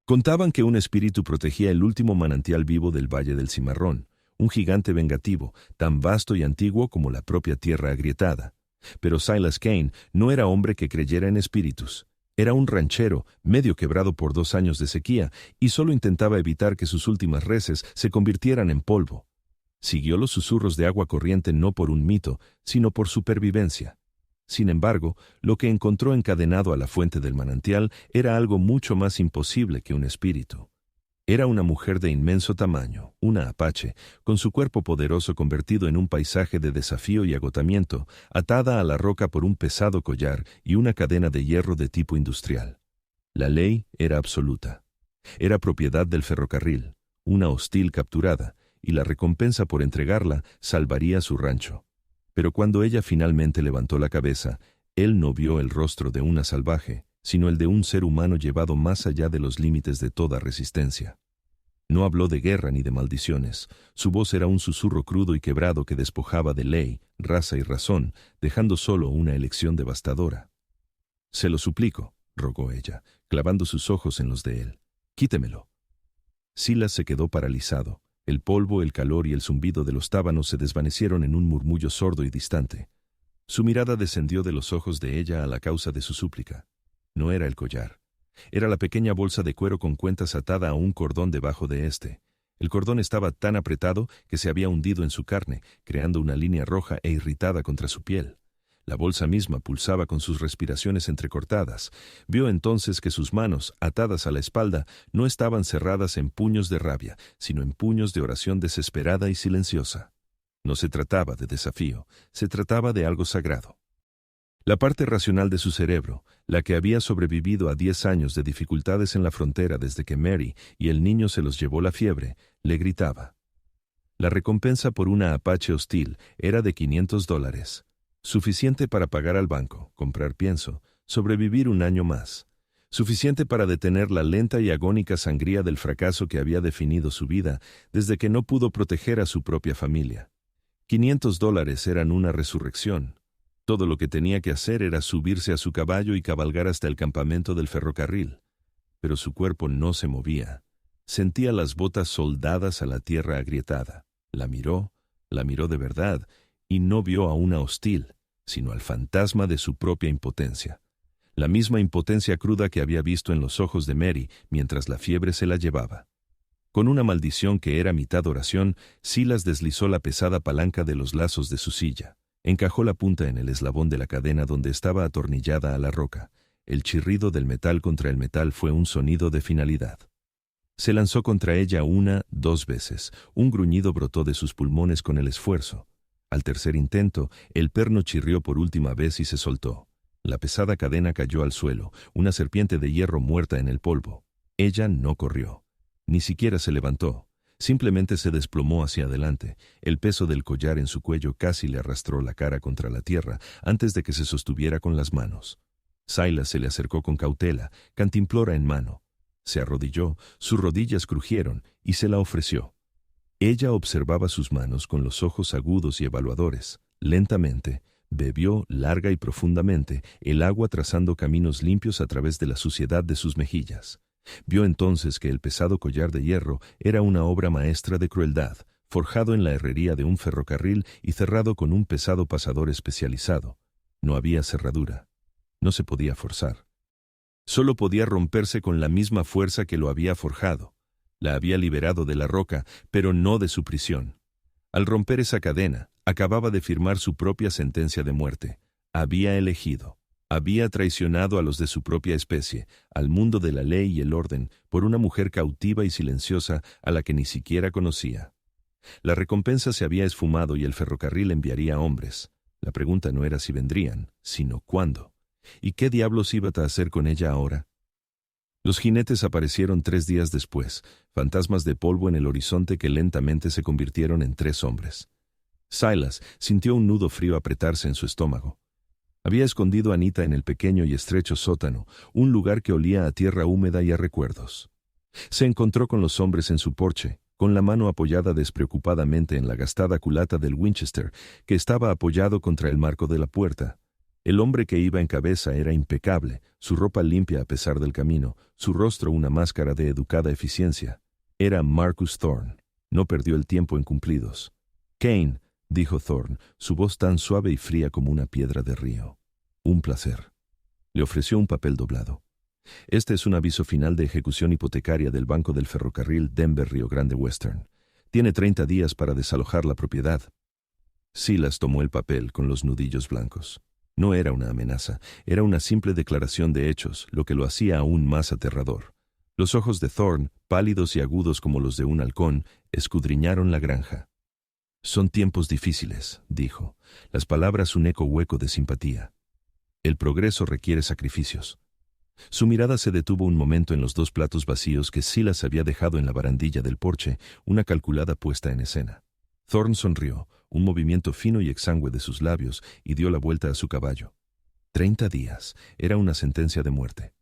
Contaban que un espíritu protegía el último manantial vivo del Valle del Cimarrón, un gigante vengativo, tan vasto y antiguo como la propia tierra agrietada. Pero Silas Kane no era hombre que creyera en espíritus. Era un ranchero, medio quebrado por 2 años de sequía, y solo intentaba evitar que sus últimas reses se convirtieran en polvo. Siguió los susurros de agua corriente no por un mito, sino por supervivencia. Sin embargo, lo que encontró encadenado a la fuente del manantial era algo mucho más imposible que un espíritu. Era una mujer de inmenso tamaño, una apache, con su cuerpo poderoso convertido en un paisaje de desafío y agotamiento, atada a la roca por un pesado collar y una cadena de hierro de tipo industrial. La ley era absoluta. Era propiedad del ferrocarril, una hostil capturada, y la recompensa por entregarla salvaría su rancho. Pero cuando ella finalmente levantó la cabeza, él no vio el rostro de una salvaje, sino el de un ser humano llevado más allá de los límites de toda resistencia. No habló de guerra ni de maldiciones. Su voz era un susurro crudo y quebrado que despojaba de ley, raza y razón, dejando solo una elección devastadora. «Se lo suplico», rogó ella, clavando sus ojos en los de él. «Quítemelo». Silas se quedó paralizado. El polvo, el calor y el zumbido de los tábanos se desvanecieron en un murmullo sordo y distante. Su mirada descendió de los ojos de ella a la causa de su súplica. No era el collar. Era la pequeña bolsa de cuero con cuentas atada a un cordón debajo de éste. El cordón estaba tan apretado que se había hundido en su carne, creando una línea roja e irritada contra su piel. La bolsa misma pulsaba con sus respiraciones entrecortadas. Vio entonces que sus manos, atadas a la espalda, no estaban cerradas en puños de rabia, sino en puños de oración desesperada y silenciosa. No se trataba de desafío, se trataba de algo sagrado. La parte racional de su cerebro, la que había sobrevivido a 10 años de dificultades en la frontera desde que Mary y el niño se los llevó la fiebre, le gritaba. La recompensa por una apache hostil era de $500. Suficiente para pagar al banco, comprar pienso, sobrevivir un año más. Suficiente para detener la lenta y agónica sangría del fracaso que había definido su vida desde que no pudo proteger a su propia familia. $500 eran una resurrección. Todo lo que tenía que hacer era subirse a su caballo y cabalgar hasta el campamento del ferrocarril. Pero su cuerpo no se movía. Sentía las botas soldadas a la tierra agrietada. La miró de verdad, y no vio a una hostil, sino al fantasma de su propia impotencia. La misma impotencia cruda que había visto en los ojos de Mary mientras la fiebre se la llevaba. Con una maldición que era mitad oración, Silas deslizó la pesada palanca de los lazos de su silla. Encajó la punta en el eslabón de la cadena donde estaba atornillada a la roca. El chirrido del metal contra el metal fue un sonido de finalidad. Se lanzó contra ella 2 veces. Un gruñido brotó de sus pulmones con el esfuerzo. Al tercer intento, el perno chirrió por última vez y se soltó. La pesada cadena cayó al suelo, una serpiente de hierro muerta en el polvo. Ella no corrió. Ni siquiera se levantó. Simplemente se desplomó hacia adelante. El peso del collar en su cuello casi le arrastró la cara contra la tierra antes de que se sostuviera con las manos. Silas se le acercó con cautela, cantimplora en mano. Se arrodilló, sus rodillas crujieron y se la ofreció. Ella observaba sus manos con los ojos agudos y evaluadores. Lentamente, bebió larga y profundamente el agua trazando caminos limpios a través de la suciedad de sus mejillas. Vio entonces que el pesado collar de hierro era una obra maestra de crueldad, forjado en la herrería de un ferrocarril y cerrado con un pesado pasador especializado. No había cerradura. No se podía forzar. Solo podía romperse con la misma fuerza que lo había forjado. La había liberado de la roca, pero no de su prisión. Al romper esa cadena, acababa de firmar su propia sentencia de muerte. Había elegido. Había traicionado a los de su propia especie, al mundo de la ley y el orden, por una mujer cautiva y silenciosa a la que ni siquiera conocía. La recompensa se había esfumado y el ferrocarril enviaría hombres. La pregunta no era si vendrían, sino cuándo. ¿Y qué diablos iba a hacer con ella ahora? Los jinetes aparecieron 3 días después, fantasmas de polvo en el horizonte que lentamente se convirtieron en 3 hombres. Silas sintió un nudo frío apretarse en su estómago. Había escondido a Anita en el pequeño y estrecho sótano, un lugar que olía a tierra húmeda y a recuerdos. Se encontró con los hombres en su porche, con la mano apoyada despreocupadamente en la gastada culata del Winchester, que estaba apoyado contra el marco de la puerta. El hombre que iba en cabeza era impecable, su ropa limpia a pesar del camino, su rostro una máscara de educada eficiencia. Era Marcus Thorne. No perdió el tiempo en cumplidos. «Kane», dijo Thorne, su voz tan suave y fría como una piedra de río. «Un placer». Le ofreció un papel doblado. «Este es un aviso final de ejecución hipotecaria del Banco del Ferrocarril Denver-Rio Grande Western. Tiene 30 días para desalojar la propiedad». Silas tomó el papel con los nudillos blancos. No era una amenaza, era una simple declaración de hechos, lo que lo hacía aún más aterrador. Los ojos de Thorne, pálidos y agudos como los de un halcón, escudriñaron la granja. «Son tiempos difíciles», dijo, las palabras un eco hueco de simpatía. «El progreso requiere sacrificios». Su mirada se detuvo un momento en los 2 platos vacíos que Silas había dejado en la barandilla del porche, una calculada puesta en escena. Thorne sonrió, un movimiento fino y exangüe de sus labios, y dio la vuelta a su caballo. 30 días. Era una sentencia de muerte.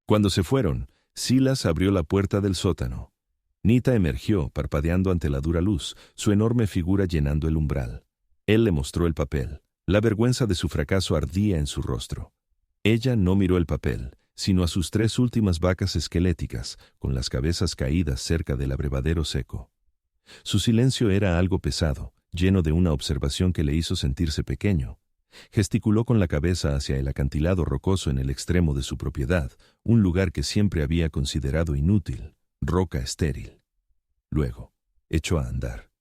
Cuando se fueron, Silas abrió la puerta del sótano. Nita emergió, parpadeando ante la dura luz, su enorme figura llenando el umbral. Él le mostró el papel. La vergüenza de su fracaso ardía en su rostro. Ella no miró el papel, sino a sus 3 últimas vacas esqueléticas, con las cabezas caídas cerca del abrevadero seco. Su silencio era algo pesado, lleno de una observación que le hizo sentirse pequeño. Gesticuló con la cabeza hacia el acantilado rocoso en el extremo de su propiedad, un lugar que siempre había considerado inútil, roca estéril. Luego, echó a andar.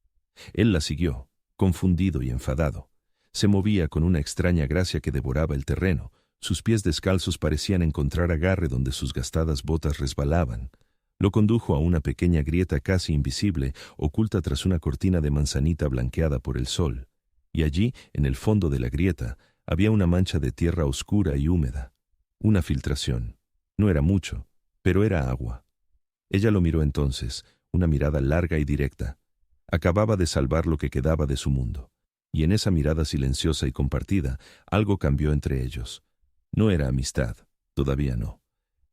Él la siguió, confundido y enfadado. Se movía con una extraña gracia que devoraba el terreno. Sus pies descalzos parecían encontrar agarre donde sus gastadas botas resbalaban. Lo condujo a una pequeña grieta casi invisible, oculta tras una cortina de manzanita blanqueada por el sol. Y allí, en el fondo de la grieta, había una mancha de tierra oscura y húmeda. Una filtración. No era mucho, pero era agua. Ella lo miró entonces, una mirada larga y directa. Acababa de salvar lo que quedaba de su mundo. Y en esa mirada silenciosa y compartida, algo cambió entre ellos. No era amistad, todavía no.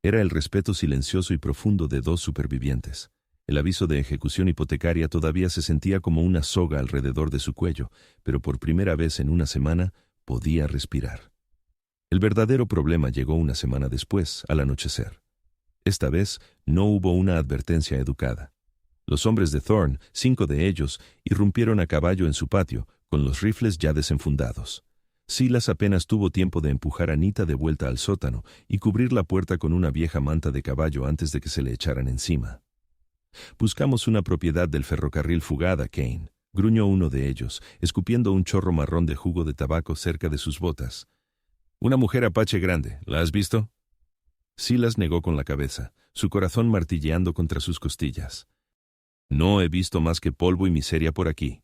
Era el respeto silencioso y profundo de 2 supervivientes. El aviso de ejecución hipotecaria todavía se sentía como una soga alrededor de su cuello, pero por primera vez en una semana podía respirar. El verdadero problema llegó una semana después, al anochecer. Esta vez no hubo una advertencia educada. Los hombres de Thorne, 5 de ellos, irrumpieron a caballo en su patio, con los rifles ya desenfundados. Silas apenas tuvo tiempo de empujar a Nita de vuelta al sótano y cubrir la puerta con una vieja manta de caballo antes de que se le echaran encima. «Buscamos una propiedad del ferrocarril fugada, Kane», gruñó uno de ellos, escupiendo un chorro marrón de jugo de tabaco cerca de sus botas. «Una mujer apache grande, ¿la has visto?» Silas negó con la cabeza, su corazón martilleando contra sus costillas. «No he visto más que polvo y miseria por aquí».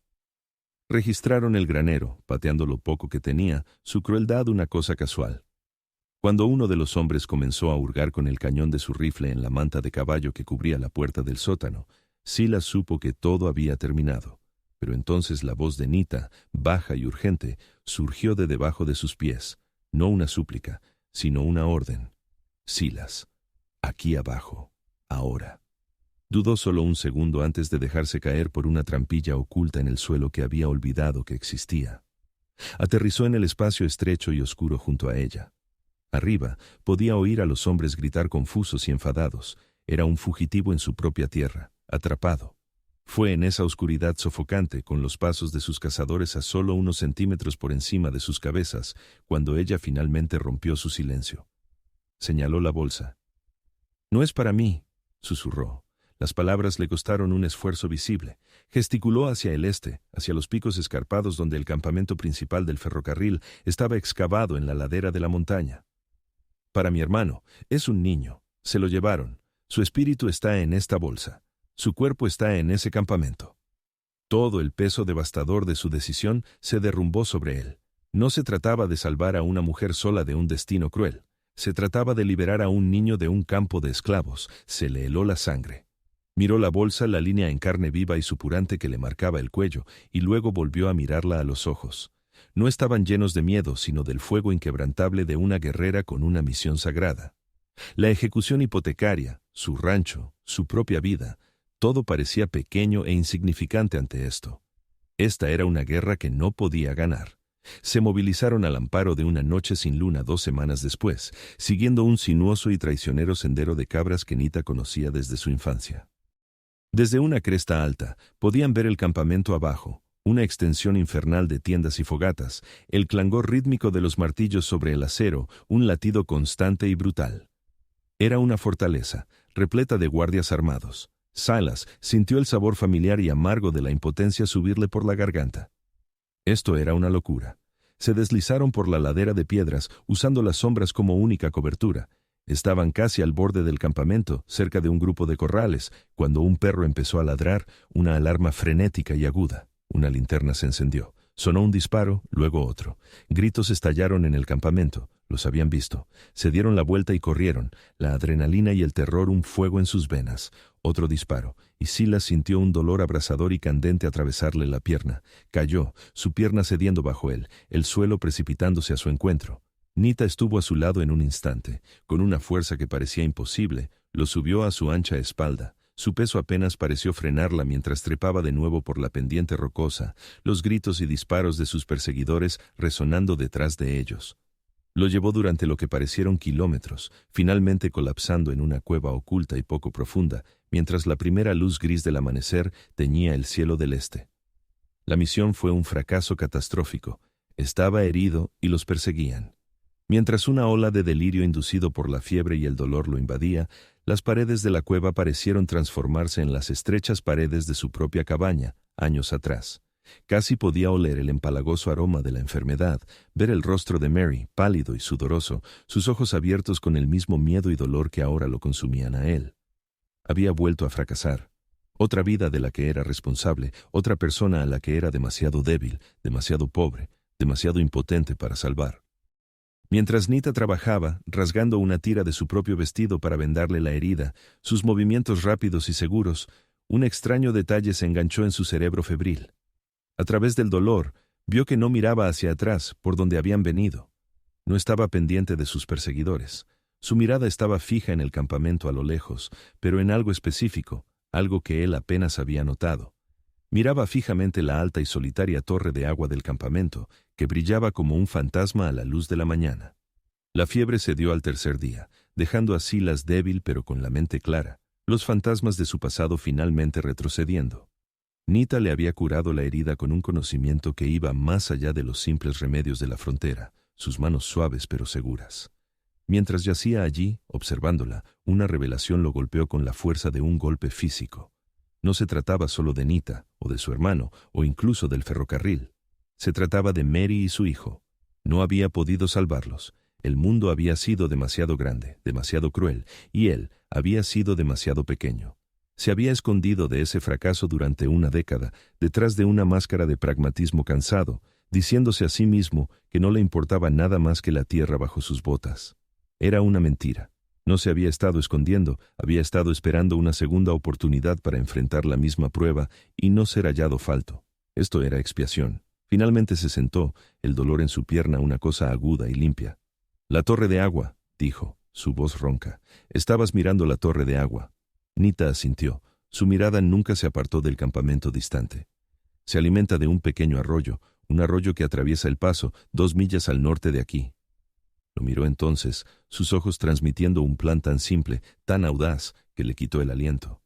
Registraron el granero, pateando lo poco que tenía, su crueldad una cosa casual. Cuando uno de los hombres comenzó a hurgar con el cañón de su rifle en la manta de caballo que cubría la puerta del sótano, Silas supo que todo había terminado. Pero entonces la voz de Nita, baja y urgente, surgió de debajo de sus pies, no una súplica, sino una orden. «Silas, aquí abajo, ahora». Dudó solo un segundo antes de dejarse caer por una trampilla oculta en el suelo que había olvidado que existía. Aterrizó en el espacio estrecho y oscuro junto a ella. Arriba, podía oír a los hombres gritar confusos y enfadados. Era un fugitivo en su propia tierra, atrapado. Fue en esa oscuridad sofocante, con los pasos de sus cazadores a solo unos centímetros por encima de sus cabezas, cuando ella finalmente rompió su silencio. Señaló la bolsa. «No es para mí», susurró. Las palabras le costaron un esfuerzo visible. Gesticuló hacia el este, hacia los picos escarpados donde el campamento principal del ferrocarril estaba excavado en la ladera de la montaña. «Para mi hermano, es un niño. Se lo llevaron. Su espíritu está en esta bolsa. Su cuerpo está en ese campamento». Todo el peso devastador de su decisión se derrumbó sobre él. No se trataba de salvar a una mujer sola de un destino cruel. Se trataba de liberar a un niño de un campo de esclavos. Se le heló la sangre. Miró la bolsa, la línea en carne viva y supurante que le marcaba el cuello, y luego volvió a mirarla a los ojos. No estaban llenos de miedo, sino del fuego inquebrantable de una guerrera con una misión sagrada. La ejecución hipotecaria, su rancho, su propia vida, todo parecía pequeño e insignificante ante esto. Esta era una guerra que no podía ganar. Se movilizaron al amparo de una noche sin luna 2 semanas después, siguiendo un sinuoso y traicionero sendero de cabras que Nita conocía desde su infancia. Desde una cresta alta, podían ver el campamento abajo, una extensión infernal de tiendas y fogatas, el clangor rítmico de los martillos sobre el acero, un latido constante y brutal. Era una fortaleza, repleta de guardias armados. Silas sintió el sabor familiar y amargo de la impotencia subirle por la garganta. Esto era una locura. Se deslizaron por la ladera de piedras, usando las sombras como única cobertura. Estaban casi al borde del campamento, cerca de un grupo de corrales, cuando un perro empezó a ladrar, una alarma frenética y aguda. Una linterna se encendió. Sonó un disparo, luego otro. Gritos estallaron en el campamento. Los habían visto. Se dieron la vuelta y corrieron. La adrenalina y el terror un fuego en sus venas. Otro disparo, y Silas sintió un dolor abrasador y candente atravesarle la pierna. Cayó, su pierna cediendo bajo él, el suelo precipitándose a su encuentro. Nita estuvo a su lado en un instante. Con una fuerza que parecía imposible, lo subió a su ancha espalda. Su peso apenas pareció frenarla mientras trepaba de nuevo por la pendiente rocosa, los gritos y disparos de sus perseguidores resonando detrás de ellos. Lo llevó durante lo que parecieron kilómetros, finalmente colapsando en una cueva oculta y poco profunda, mientras la primera luz gris del amanecer teñía el cielo del este. La misión fue un fracaso catastrófico. Estaba herido y los perseguían. Mientras una ola de delirio inducido por la fiebre y el dolor lo invadía, las paredes de la cueva parecieron transformarse en las estrechas paredes de su propia cabaña, años atrás. Casi podía oler el empalagoso aroma de la enfermedad, ver el rostro de Mary, pálido y sudoroso, sus ojos abiertos con el mismo miedo y dolor que ahora lo consumían a él. Había vuelto a fracasar. Otra vida de la que era responsable, otra persona a la que era demasiado débil, demasiado pobre, demasiado impotente para salvar. Mientras Nita trabajaba, rasgando una tira de su propio vestido para vendarle la herida, sus movimientos rápidos y seguros, un extraño detalle se enganchó en su cerebro febril. A través del dolor, vio que no miraba hacia atrás, por donde habían venido. No estaba pendiente de sus perseguidores. Su mirada estaba fija en el campamento a lo lejos, pero en algo específico, algo que él apenas había notado. Miraba fijamente la alta y solitaria torre de agua del campamento, que brillaba como un fantasma a la luz de la mañana. La fiebre cedió al tercer día, dejando a Silas débil pero con la mente clara, los fantasmas de su pasado finalmente retrocediendo. Nita le había curado la herida con un conocimiento que iba más allá de los simples remedios de la frontera, sus manos suaves pero seguras. Mientras yacía allí, observándola, una revelación lo golpeó con la fuerza de un golpe físico. No se trataba solo de Nita, o de su hermano, o incluso del ferrocarril. Se trataba de Mary y su hijo. No había podido salvarlos. El mundo había sido demasiado grande, demasiado cruel, y él había sido demasiado pequeño. Se había escondido de ese fracaso durante una década, detrás de una máscara de pragmatismo cansado, diciéndose a sí mismo que no le importaba nada más que la tierra bajo sus botas. Era una mentira. No se había estado escondiendo, había estado esperando una segunda oportunidad para enfrentar la misma prueba y no ser hallado falto. Esto era expiación. Finalmente se sentó, el dolor en su pierna una cosa aguda y limpia. «La torre de agua», dijo, su voz ronca. «Estabas mirando la torre de agua». Nita asintió. Su mirada nunca se apartó del campamento distante. «Se alimenta de un pequeño arroyo, un arroyo que atraviesa el paso, 2 millas al norte de aquí». Lo miró entonces, sus ojos transmitiendo un plan tan simple, tan audaz, que le quitó el aliento.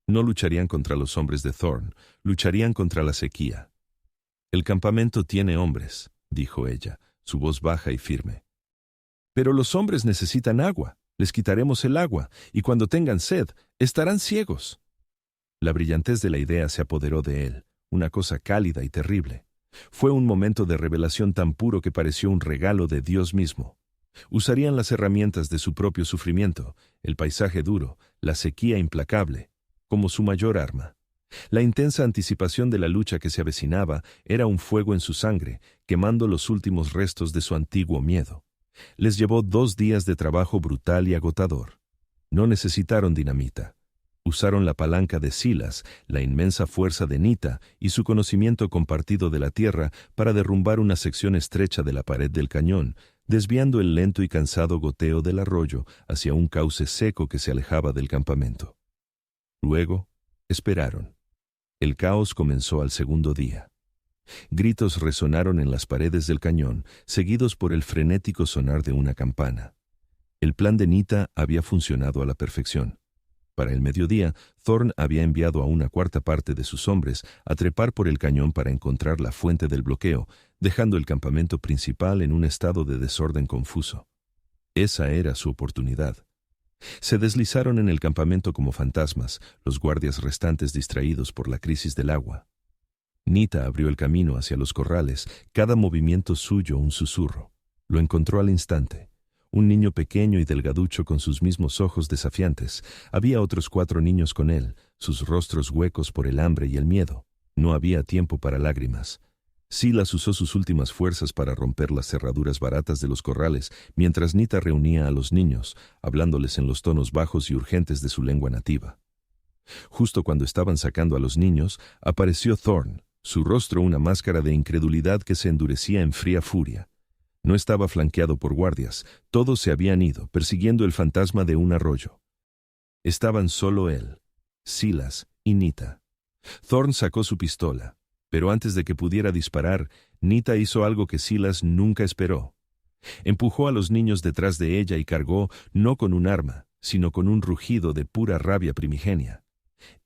No lucharían contra los hombres de Thorn, lucharían contra la sequía. «El campamento tiene hombres», dijo ella, su voz baja y firme. «Pero los hombres necesitan agua. Les quitaremos el agua, y cuando tengan sed, estarán ciegos». La brillantez de la idea se apoderó de él, una cosa cálida y terrible. Fue un momento de revelación tan puro que pareció un regalo de Dios mismo. Usarían las herramientas de su propio sufrimiento, el paisaje duro, la sequía implacable, como su mayor arma. La intensa anticipación de la lucha que se avecinaba era un fuego en su sangre, quemando los últimos restos de su antiguo miedo. Les llevó 2 días de trabajo brutal y agotador. No necesitaron dinamita. Usaron la palanca de Silas, la inmensa fuerza de Nita y su conocimiento compartido de la tierra para derrumbar una sección estrecha de la pared del cañón, desviando el lento y cansado goteo del arroyo hacia un cauce seco que se alejaba del campamento. Luego, esperaron. El caos comenzó al segundo día. Gritos resonaron en las paredes del cañón, seguidos por el frenético sonar de una campana. El plan de Nita había funcionado a la perfección. Para el mediodía, Thorn había enviado a una cuarta parte de sus hombres a trepar por el cañón para encontrar la fuente del bloqueo, dejando el campamento principal en un estado de desorden confuso. Esa era su oportunidad. Se deslizaron en el campamento como fantasmas, los guardias restantes distraídos por la crisis del agua. Nita abrió el camino hacia los corrales, cada movimiento suyo un susurro. Lo encontró al instante. Un niño pequeño y delgaducho con sus mismos ojos desafiantes. Había otros 4 niños con él, sus rostros huecos por el hambre y el miedo. No había tiempo para lágrimas. Silas usó sus últimas fuerzas para romper las cerraduras baratas de los corrales, mientras Nita reunía a los niños, hablándoles en los tonos bajos y urgentes de su lengua nativa. Justo cuando estaban sacando a los niños, apareció Thorn, su rostro una máscara de incredulidad que se endurecía en fría furia. No estaba flanqueado por guardias, todos se habían ido, persiguiendo el fantasma de un arroyo. Estaban solo él, Silas y Nita. Thorn sacó su pistola, pero antes de que pudiera disparar, Nita hizo algo que Silas nunca esperó. Empujó a los niños detrás de ella y cargó, no con un arma, sino con un rugido de pura rabia primigenia.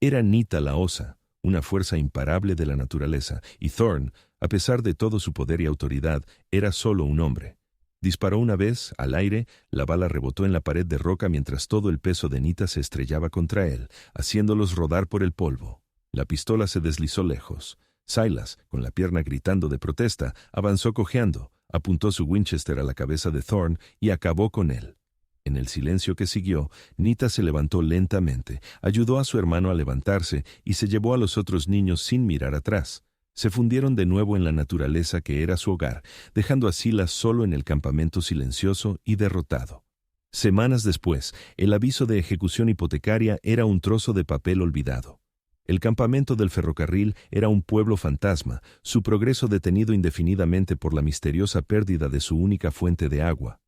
Era Nita la osa, una fuerza imparable de la naturaleza, y Thorn, a pesar de todo su poder y autoridad, era solo un hombre. Disparó una vez, al aire, la bala rebotó en la pared de roca mientras todo el peso de Nita se estrellaba contra él, haciéndolos rodar por el polvo. La pistola se deslizó lejos. Silas, con la pierna gritando de protesta, avanzó cojeando, apuntó su Winchester a la cabeza de Thorn y acabó con él. En el silencio que siguió, Nita se levantó lentamente, ayudó a su hermano a levantarse y se llevó a los otros niños sin mirar atrás. Se fundieron de nuevo en la naturaleza que era su hogar, dejando a Silas solo en el campamento silencioso y derrotado. Semanas después, el aviso de ejecución hipotecaria era un trozo de papel olvidado. El campamento del ferrocarril era un pueblo fantasma, su progreso detenido indefinidamente por la misteriosa pérdida de su única fuente de agua.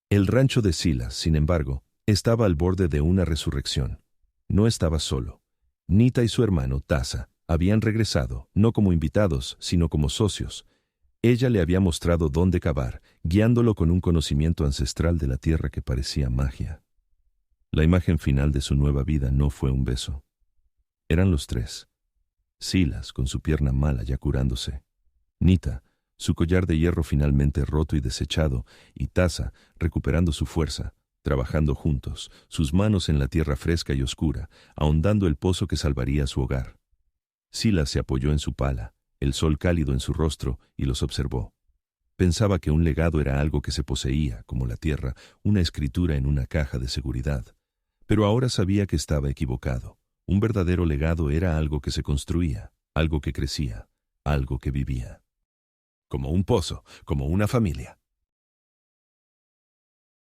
El rancho de Silas, sin embargo, estaba al borde de una resurrección. No estaba solo. Nita y su hermano, Tasa, habían regresado, no como invitados, sino como socios. Ella le había mostrado dónde cavar, guiándolo con un conocimiento ancestral de la tierra que parecía magia. La imagen final de su nueva vida no fue un beso. Eran los 3. Silas, con su pierna mala ya curándose. Nita, su collar de hierro finalmente roto y desechado, y Tasa, recuperando su fuerza, trabajando juntos, sus manos en la tierra fresca y oscura, ahondando el pozo que salvaría su hogar. Silas se apoyó en su pala, el sol cálido en su rostro, y los observó. Pensaba que un legado era algo que se poseía, como la tierra, una escritura en una caja de seguridad. Pero ahora sabía que estaba equivocado. Un verdadero legado era algo que se construía, algo que crecía, algo que vivía. Como un pozo, como una familia.